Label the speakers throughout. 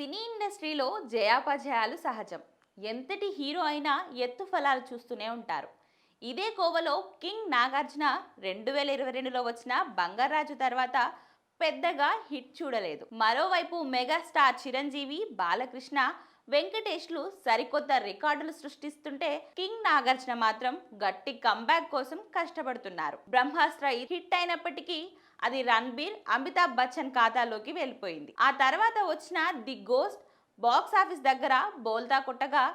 Speaker 1: సినీ ఇండస్ట్రీలో జయాపజయాలు సహజం. ఎంతటి హీరో అయినా ఎత్తు ఫలాలు చూస్తూనే ఉంటారు. ఇదే కోవలో కింగ్ నాగార్జున 2022లో వచ్చిన బంగారాజు తర్వాత పెద్దగా హిట్ చూడలేదు. మరోవైపు మెగాస్టార్ చిరంజీవి, బాలకృష్ణ, వెంకటేష్లు సరికొత్త రికార్డులు సృష్టిస్తుంటే కింగ్ నాగార్జున మాత్రం గట్టి కంబ్యాక్ కోసం కష్టపడుతున్నారు. బ్రహ్మాస్త్ర హిట్ అయినప్పటికీ అది రణబీర్, అమితాబ్ బచ్చన్ ఖాతాలోకి వెళ్ళిపోయింది. ఆ తర్వాత వచ్చిన ది గోస్ట్ బాక్స్ ఆఫీస్ దగ్గర బోల్తా కొట్టగా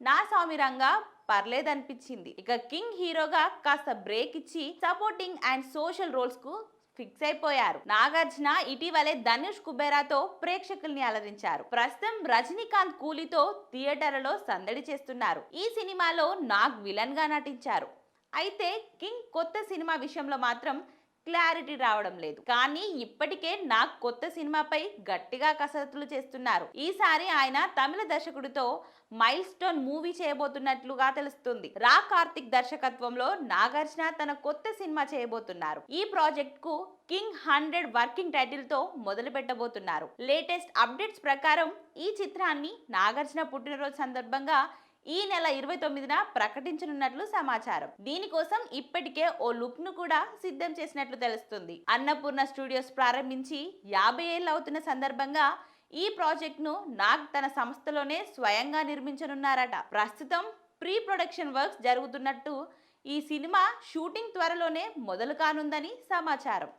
Speaker 1: నా సామిరంగా పర్లేదనిపించింది. ఇక కింగ్ హీరోగా కాస్త బ్రేక్ ఇచ్చి సపోర్టింగ్ అండ్ సోషల్ రోల్స్ కు ఫిక్స్ అయిపోయారు. నాగార్జున ఇటీవలే ధనుష్ కుబేరాతో ప్రేక్షకుల్ని అలరించారు. ప్రస్తుతం రజనీకాంత్ కూలీతో థియేటర్లలో సందడి చేస్తున్నారు. ఈ సినిమాలో నాగ్ విలన్ గా నటించారు. అయితే కింగ్ కొత్త సినిమా విషయంలో మాత్రం క్లారిటీ రావడం లేదు. కానీ ఇప్పటికే నాగ్ కొత్త సినిమాపై గట్టిగా కసరత్తులు చేస్తున్నారు. ఈసారి ఆయన తమిళ దర్శకుడితో మైల్ స్టోన్ మూవీ చేయబోతున్నట్లుగా తెలుస్తుంది. రా కార్తిక్ దర్శకత్వంలో నాగార్జున తన కొత్త సినిమా చేయబోతున్నారు. ఈ ప్రాజెక్ట్ కు కింగ్ 100 వర్కింగ్ టైటిల్ తో మొదలు పెట్టబోతున్నారు. లేటెస్ట్ అప్డేట్స్ ప్రకారం ఈ చిత్రాన్ని నాగార్జున పుట్టినరోజు సందర్భంగా ఈ నెల 29న ప్రకటించనున్నట్లు సమాచారం. దీనికోసం ఇప్పటికే ఓ లుక్ ను కూడా సిద్ధం చేసినట్లు తెలుస్తుంది. అన్నపూర్ణ స్టూడియోస్ ప్రారంభించి 50 ఏళ్ళు అవుతున్న సందర్భంగా ఈ ప్రాజెక్ట్ ను నాగ్ తన సంస్థలోనే స్వయంగా నిర్మించనున్నారట. ప్రస్తుతం ప్రీ ప్రొడక్షన్ వర్క్స్ జరుగుతున్నట్టు, ఈ సినిమా షూటింగ్ త్వరలోనే మొదలు కానుందని సమాచారం.